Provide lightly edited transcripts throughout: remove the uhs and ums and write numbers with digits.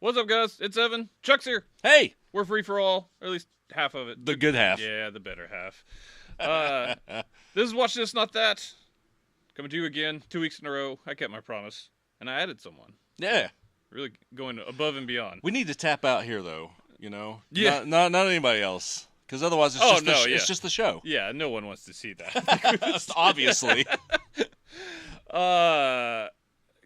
What's up, guys? It's Evan. Chuck's here. Hey, We're free for all, or at least half of it. the good half. Yeah, the better half. This is Watch This, Not That. Coming to you again, 2 weeks in a row. I kept my promise, and I added someone. Yeah. Really going above and beyond. We need to tap out here, though. You know. Yeah. Not anybody else, because otherwise it's it's just the show. Yeah, no one wants to see that. Obviously.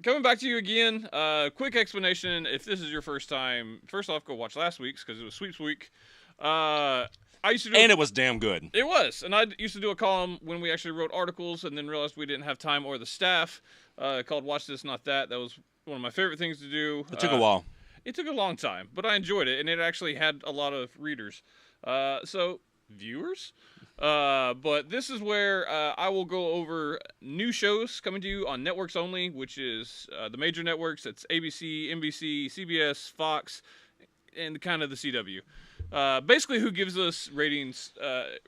Coming back to you again. Quick explanation. If this is your first time, first off, go watch last week's because it was Sweeps Week. I used to do And it was damn good. It was, and I used to do a column when we actually wrote articles, and then realized we didn't have time or the staff. Called Watch This, Not That. That was one of my favorite things to do. It took a while. It took a long time, but I enjoyed it, and it actually had a lot of readers. So, viewers? But this is where I will go over new shows coming to you on networks only, which is the major networks. It's ABC, NBC, CBS, Fox, and kind of the CW. Basically, who gives us ratings,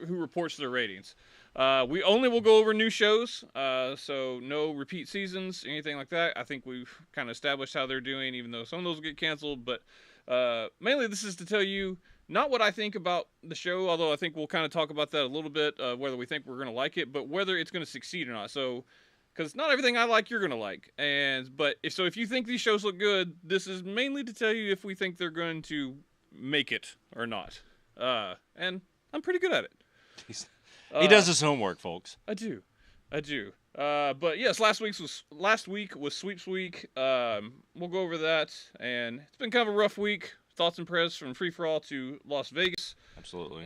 who reports their ratings. We only will go over new shows, so no repeat seasons, anything like that. I think we've kind of established how they're doing, even though some of those will get canceled. But mainly this is to tell you not what I think about the show, although I think we'll kind of talk about that a little bit, whether we think we're going to like it, but whether it's going to succeed or not. So, because not everything I like, you're going to like. But if you think these shows look good, this is mainly to tell you if we think they're going to make it or not. And I'm pretty good at it. He does his homework, folks. I do. But yes, last week was Sweeps Week. We'll go over that, and it's been kind of a rough week. Thoughts and prayers from Free for All to Las Vegas. Absolutely.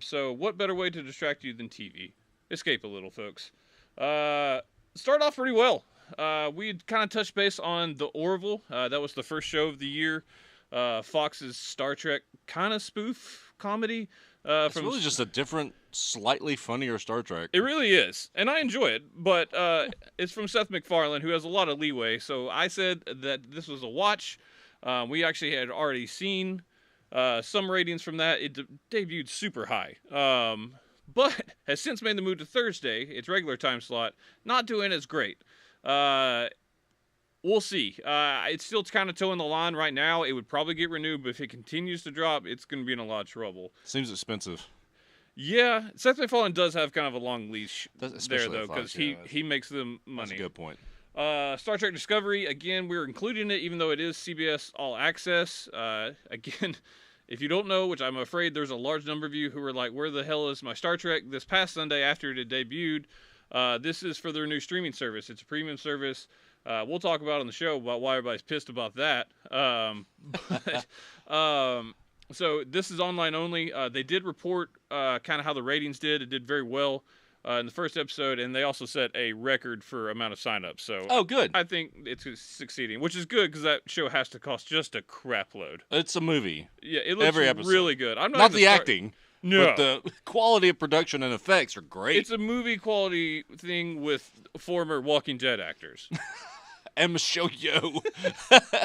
So what better way to distract you than TV? Escape a little, folks. Start off pretty well. We kind of touched base on The Orville. That was the first show of the year. Fox's Star Trek kind of spoof comedy. It's really just a different, slightly funnier Star Trek. It really is, and I enjoy it, but it's from Seth MacFarlane, who has a lot of leeway, so I said that this was a watch. We actually had already seen some ratings from that. It debuted super high, but has since made the move to Thursday, its regular time slot, not doing as great. We'll see. It's still kind of toeing the line right now. It would probably get renewed, but if it continues to drop, it's going to be in a lot of trouble. Seems expensive. Yeah, Seth MacFarlane does have kind of a long leash there, though, because yeah, he makes them money. That's a good point. Star Trek Discovery, again, we're including it, even though it is CBS All Access. Again, if you don't know, which I'm afraid there's a large number of you who are like, where the hell is my Star Trek? This past Sunday after it had debuted, this is for their new streaming service. It's a premium service. We'll talk about on the show about why everybody's pissed about that. So this is online only. They did report kind of how the ratings did. It did very well in the first episode, and they also set a record for amount of signups. So good. I think it's succeeding, which is good because that show has to cost just a crap load. It's a movie. Yeah, it looks every episode. really good. I'm not the acting. No. But the quality of production and effects are great. It's a movie quality thing with former Walking Dead actors. And Michelle Yeoh.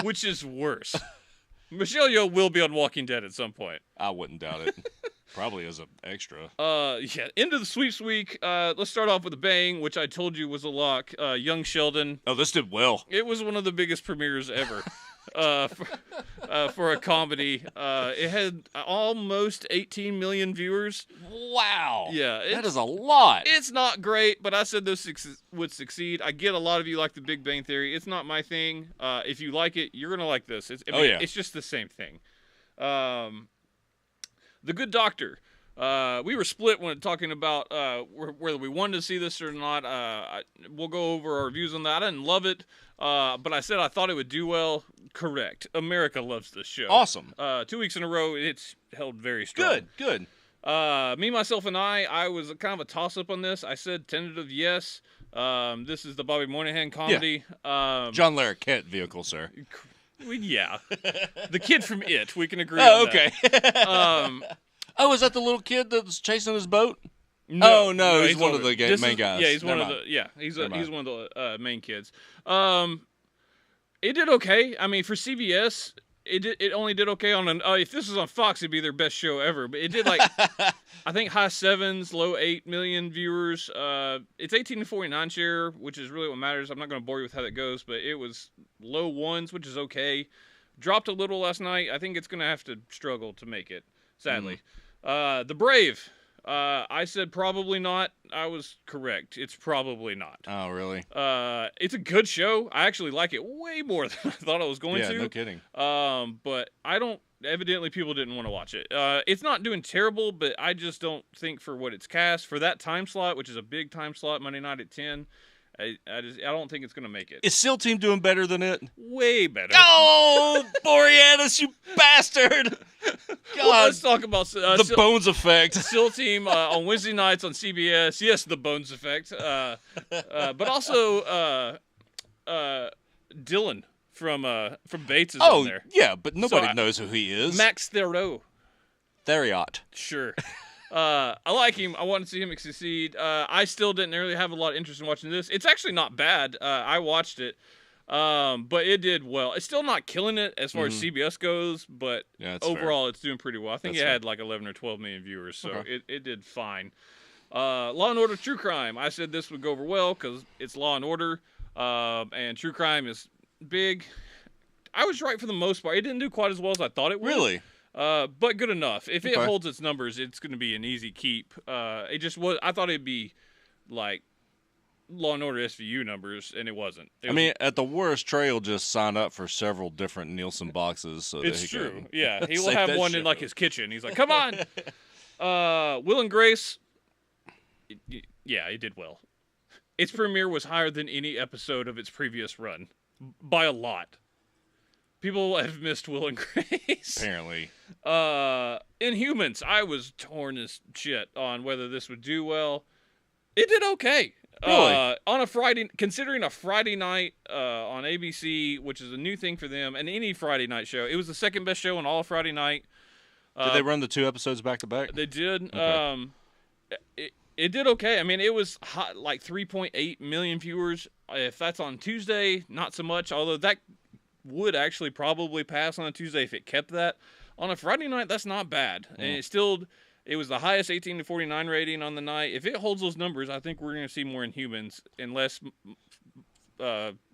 Which is worse. Michelle Yeoh will be on Walking Dead at some point. I wouldn't doubt it. Probably as an extra. Yeah. Into the Sweeps Week. Let's start off with a bang, which I told you was a lock. Young Sheldon. Oh, this did well. It was one of the biggest premieres ever. For a comedy. It had almost 18 million viewers. Wow. Yeah. That is a lot. It's not great, but I said this would succeed. I get a lot of you like the Big Bang Theory. It's not my thing. If you like it, you're going to like this. It's just the same thing. The Good Doctor. We were split when talking about whether we wanted to see this or not. We'll go over our views on that. I didn't love it, but I said I thought it would do well. Correct. America loves this show. Awesome. 2 weeks in a row, it's held very strong. Good. Me, myself, and I was kind of a toss-up on this. I said tentative yes. This is the Bobby Moynihan comedy. Yeah. John Larroquette vehicle, sir. Yeah. The kid from It. We can agree on okay. that. Oh, is that the little kid that was chasing his boat? No, no, he's one of the main guys. Yeah, he's one of the main kids. It did okay. I mean, for CBS, it only did okay on an. If this was on Fox, it'd be their best show ever. But it did like I think high 7s, low 8 million viewers. It's 18 to 49 share, which is really what matters. I'm not going to bore you with how that goes, but it was low 1s, which is okay. dropped a little last night. I think it's going to have to struggle to make it, sadly. The Brave. I said probably not. I was correct. It's probably not. Oh, really? It's a good show. I actually like it way more than I thought I was going to. Yeah, no kidding. But I don't. Evidently, people didn't want to watch it. It's not doing terrible, but I just don't think for what it's cast for that time slot, which is a big time slot, Monday night at 10. I don't think it's gonna make it. Is SEAL Team doing better than it? Way better. Oh, Boreanaz, you bastard! God, Well, let's talk about the Bones Effect. SEAL Team on Wednesday nights on CBS. Yes, the Bones Effect. But also Dylan from Bates is on there. Yeah, but nobody So, knows who he is. Max Theroux. Theriot. Sure. I like him. I want to see him succeed. I still didn't really have a lot of interest in watching this. It's actually not bad. I watched it. But it did well. It's still not killing it as far as CBS goes, but Yeah, that's overall it's doing pretty well. I think That's it fair. had like 11 or 12 million viewers, so Okay. it did fine. Law and Order True Crime. I said this would go over well because it's Law and Order, and True Crime is big. I was right for the most part. It didn't do quite as well as I thought it would. Really? But good enough. If it Okay. holds its numbers, it's going to be an easy keep. It just was. I thought it'd be like Law and Order SVU numbers, and it wasn't. I mean, at the worst, Trey will just sign up for several different Nielsen boxes. So it's that he true. Can Yeah, he will save have that one in show. like his kitchen. He's like, "Come on." Will and Grace. Yeah, it did well. Its premiere was higher than any episode of its previous run by a lot. People have missed Will and Grace. Apparently. Inhumans, I was torn as shit on whether this would do well. It did okay. Really? On a Friday, considering a Friday night on ABC, which is a new thing for them, and any Friday night show, it was the second best show on all of Friday night. Did they run the 2 episodes back to back? They did. Okay. It did okay. I mean, it was hot, like 3.8 million viewers. If that's on Tuesday, not so much. Although that would actually probably pass on a Tuesday if it kept that. On a Friday night, that's not bad. And it was the highest 18 to 49 rating on the night. If it holds those numbers, I think we're going to see more Inhumans, unless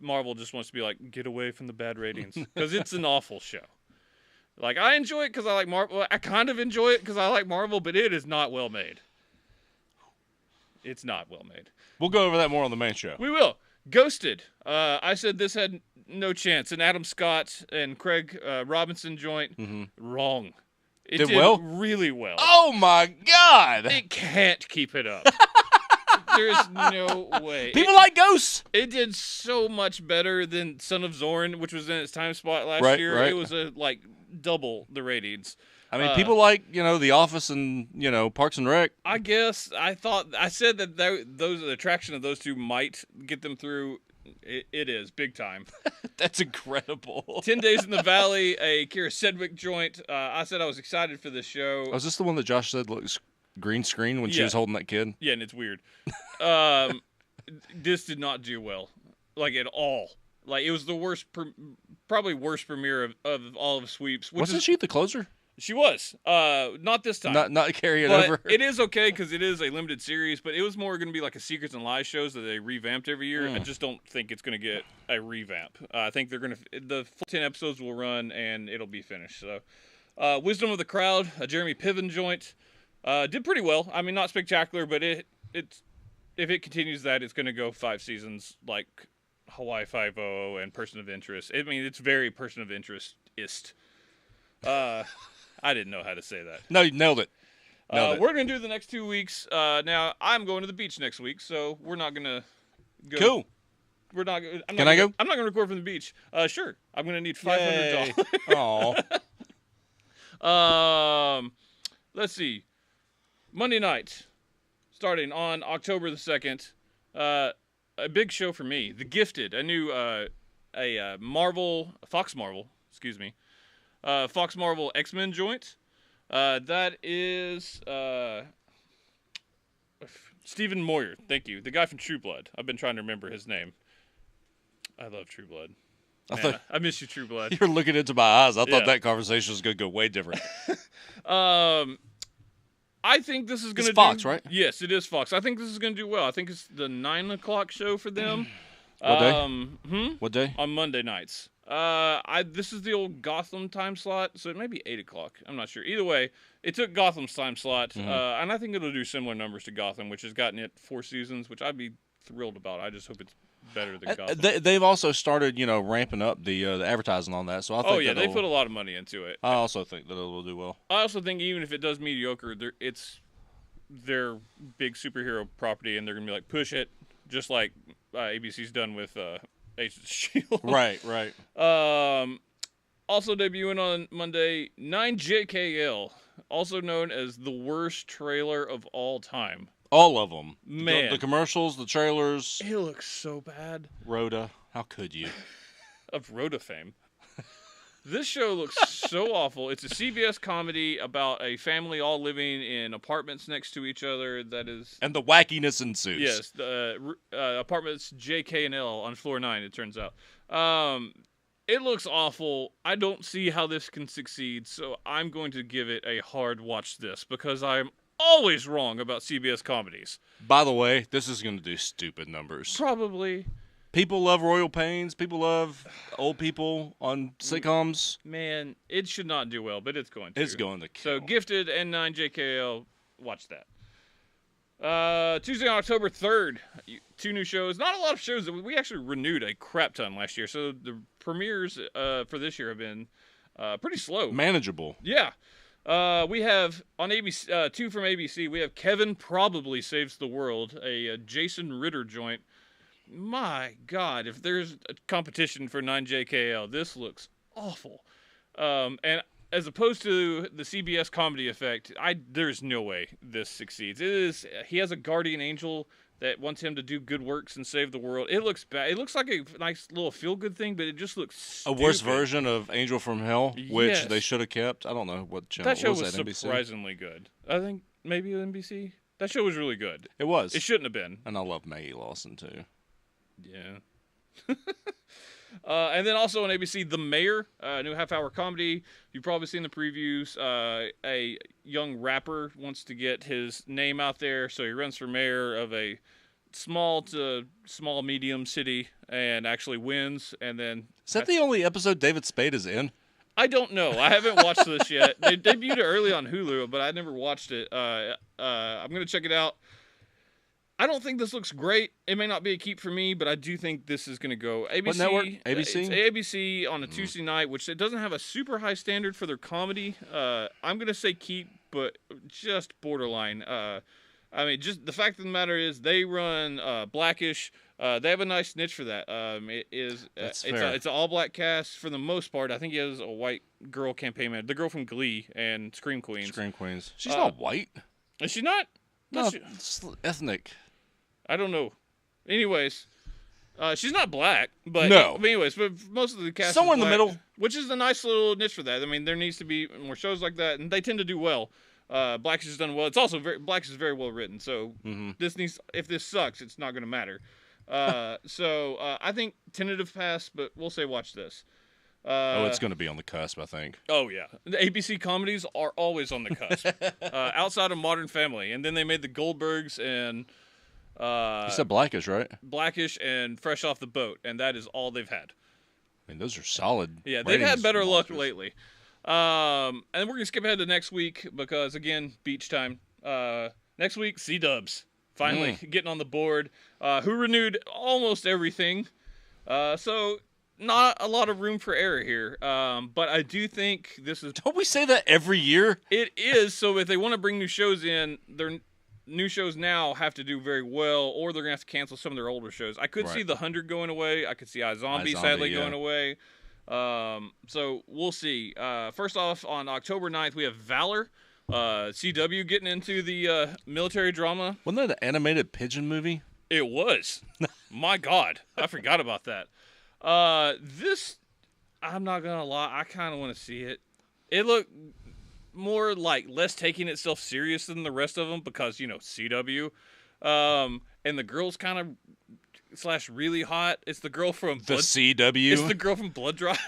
Marvel just wants to be like, get away from the bad ratings, because it's an awful show. Like, I enjoy it because I like Marvel. I kind of enjoy it because I like Marvel, but it is not well made. It's not well made. We'll go over that more on the main show. We will. Ghosted. I said this had no chance. An Adam Scott and Craig Robinson joint. Wrong. It Did well? really well. Oh my God! It can't keep it up. There's no way. People like ghosts. It did so much better than Son of Zorn, which was in its time spot last Right, year. right. It was like double the ratings. I mean, people like The Office and Parks and Rec. I guess I said that the attraction of those two might get them through. It is big time. That's incredible. 10 Days in the Valley, a Kira Sedgwick joint. I said I was excited for this show. Was this the one that Josh said looks green screen when she Yeah. was holding that kid? Yeah, and it's weird. This did not do well, like at all. Like it was the worst, probably worst premiere of all of Sweeps. Wasn't she the closer? She was. Not this time. Not carry it But over. it is okay because it is a limited series, but it was more going to be like a Secrets and Lies shows that they revamped every year. I just don't think it's going to get a revamp. I think they're going to the full 10 episodes will run and it'll be finished. So, Wisdom of the Crowd, a Jeremy Piven joint, did pretty well. I mean, not spectacular, but it's if it continues that, it's going to go 5 seasons like Hawaii Five-0 and Person of Interest. I mean, it's very Person of Interest-ist. I didn't know how to say that. No, you nailed it. Nailed it. We're going to do the next 2 weeks. Now, I'm going to the beach next week, so we're not going to go. Cool. We're not. Can I go? I'm not going to record from the beach. Sure. I'm going to need $500. Aw. Let's see. Monday night, starting on October the 2nd. A big show for me. The Gifted, a new Fox Marvel, excuse me. Fox Marvel X-Men joint. That is Stephen Moyer. Thank you. The guy from True Blood. I've been trying to remember his name. I love True Blood. I Man, thought I miss you, True Blood. you were looking into my eyes. I thought Yeah. that conversation was going to go way different. I think this is going to It's Fox, right? Yes, it is Fox. I think this is going to do well. I think it's the 9 o'clock show for them. What day? What day? On Monday nights. This is the old Gotham time slot, so it may be 8 o'clock. I'm not sure. Either way, it took Gotham's time slot, and I think it'll do similar numbers to Gotham, which has gotten it 4 seasons, which I'd be thrilled about. I just hope it's better than Gotham. They've also started, ramping up the advertising on that. So I think they put a lot of money into it. I also think that it will do well. I also think even if it does mediocre, it's their big superhero property, and they're gonna be like, push it, just like ABC's done with Agents of Shield. Right. Also debuting on Monday, 9JKL, also known as the worst trailer of all time. All of them. Man. The commercials, the trailers. It looks so bad. Rhoda. How could you? Of Rhoda fame. This show looks so awful. It's a CBS comedy about a family all living in apartments next to each other. And the wackiness ensues. Yes, the apartments J, K, and L on floor 9, it turns out. It looks awful. I don't see how this can succeed, so I'm going to give it a hard watch this, because I'm always wrong about CBS comedies. By the way, this is going to do stupid numbers. Probably. People love Royal Pains. People love old people on sitcoms. Man, it should not do well, but it's going to. It's going to kill. So Gifted and 9JKL, watch that. Tuesday, October 3rd, 2 new shows. Not a lot of shows. We actually renewed a crap ton last year, so the premieres for this year have been pretty slow. Manageable. Yeah. We have on ABC 2 from ABC. We have Kevin Probably Saves the World, a Jason Ritter joint. My God, if there's a competition for 9JKL, this looks awful. And as opposed to the CBS comedy effect, there's no way this succeeds. He has a guardian angel that wants him to do good works and save the world. It looks bad. It looks like a nice little feel-good thing, but it just looks stupid. A worse version of Angel from Hell, which Yes. they should have kept. I don't know what channel. That show was that, NBC? surprisingly good. I think maybe NBC. That show was really good. It was. It shouldn't have been. And I love Maggie Lawson, too. Yeah. And then also on ABC, The Mayor, new half-hour comedy. You've probably seen the previews. A young rapper wants to get his name out there, so he runs for mayor of a small to small medium city and actually wins. And then Is that the only episode David Spade is in? I don't know. I haven't watched this yet. They debuted it early on Hulu, but I never watched it. I'm gonna check it out. I don't think this looks great. It may not be a keep for me, but I do think this is going to go. ABC, what network? ABC? It's ABC on a Tuesday night, which it doesn't have a super high standard for their comedy. I'm going to say keep, but just borderline. I mean, just the fact of the matter is they run Blackish. They have a nice niche for that. It's an all-black cast for the most part. I think he has a white girl campaign manager. The girl from Glee and Scream Queens. Scream Queens. She's not white. Is she not? No, it's ethnic. I don't know. Anyways, she's not black, but no. But anyways, but most of the cast somewhere is in the black, middle, which is a nice little niche for that. I mean, there needs to be more shows like that, and they tend to do well. Blackish has done well. It's also Blackish is very well written, so this needs. If this sucks, it's not going to matter. So I think tentative pass, but we'll say watch this. It's going to be on the cusp, I think. Oh, yeah. The ABC comedies are always on the cusp. Outside of Modern Family. And then they made the Goldbergs and... you said Blackish, right? Blackish and Fresh Off the Boat. And that is all they've had. I mean, those are solid. Yeah, they've had better luck lately. And we're going to skip ahead to next week because, again, beach time. Next week, C-Dubs. Finally getting on the board. Who renewed almost everything. So... not a lot of room for error here, but I do think this is... Don't we say that every year? It is, so if they want to bring new shows in, their new shows now have to do very well, or they're going to have to cancel some of their older shows. I could see The 100 going away. I could see iZombie sadly going away. So we'll see. First off, on October 9th, we have Valor. CW getting into the military drama. Wasn't that an animated pigeon movie? It was. My God, I forgot about that. This, I'm not gonna lie, I kind of want to see it. It looked more like less taking itself serious than the rest of them because, you know, CW. And the girl's kind of / really hot. It's the girl from the CW. It's the girl from Blood Drive.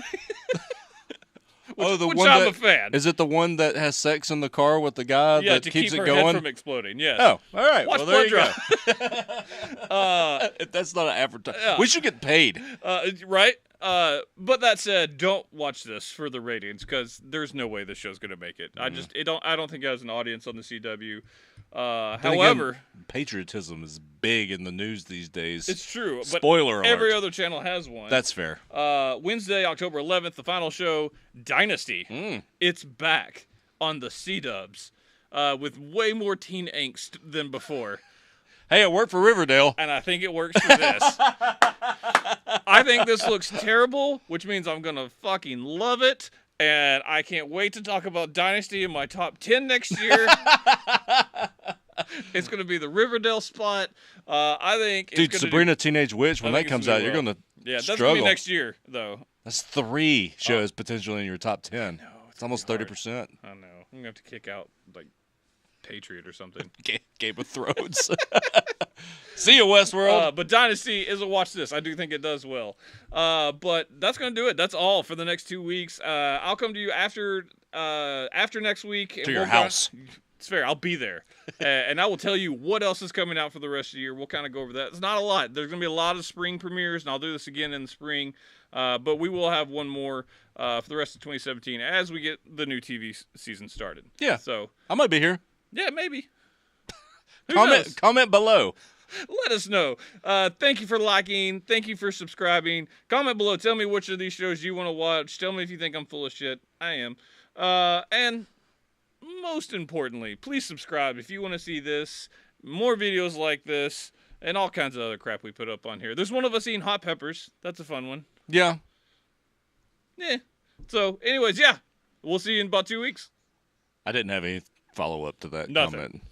which I'm a fan. Is it the one that has sex in the car with the guy Yeah, that to keeps keep it her going? head from exploding. Yes. Oh, all right. Watch Well, there you Blood go. If that's not an advertisement. We should get paid. Right? But that said, don't watch this for the ratings because there's no way this show's gonna make it. I don't think it has an audience on the CW. However, again, patriotism is big in the news these days. it's true. But Spoiler alert. every other channel has one. That's fair. Wednesday, October 11th, the final show, Dynasty. It's back on the C-Dubs with way more teen angst than before. Hey, it worked for Riverdale. And I think it works for this. I think this looks terrible, which means I'm going to fucking love it. And I can't wait to talk about Dynasty in my top 10 next year. It's going to be the Riverdale spot. I think Dude, Sabrina Teenage Witch, when that comes out, you're going to that's struggle. going to be next year, though. That's 3 shows potentially in your top 10. No, it's almost 30%. I know. I'm going to have to kick out, like, Patriot or something. Game of Thrones. See you, Westworld. But Dynasty is a watch this. I do think it does well. But that's going to do it. That's all for the next 2 weeks. I'll come to you after next week. To your house. It's fair. I'll be there. And I will tell you what else is coming out for the rest of the year. We'll kind of go over that. It's not a lot. There's going to be a lot of spring premieres, and I'll do this again in the spring. But we will have one more for the rest of 2017 as we get the new TV season started. Yeah. So I might be here. Yeah, maybe. Knows? Comment below. Let us know. Thank you for liking. Thank you for subscribing. Comment below. Tell me which of these shows you want to watch. Tell me if you think I'm full of shit. I am. And most importantly, please subscribe if you want to see this, more videos like this, and all kinds of other crap we put up on here. There's one of us eating hot peppers. That's a fun one. Yeah. Yeah. So, anyways, yeah. We'll see you in about 2 weeks. I didn't have any follow-up to that Nothing. comment.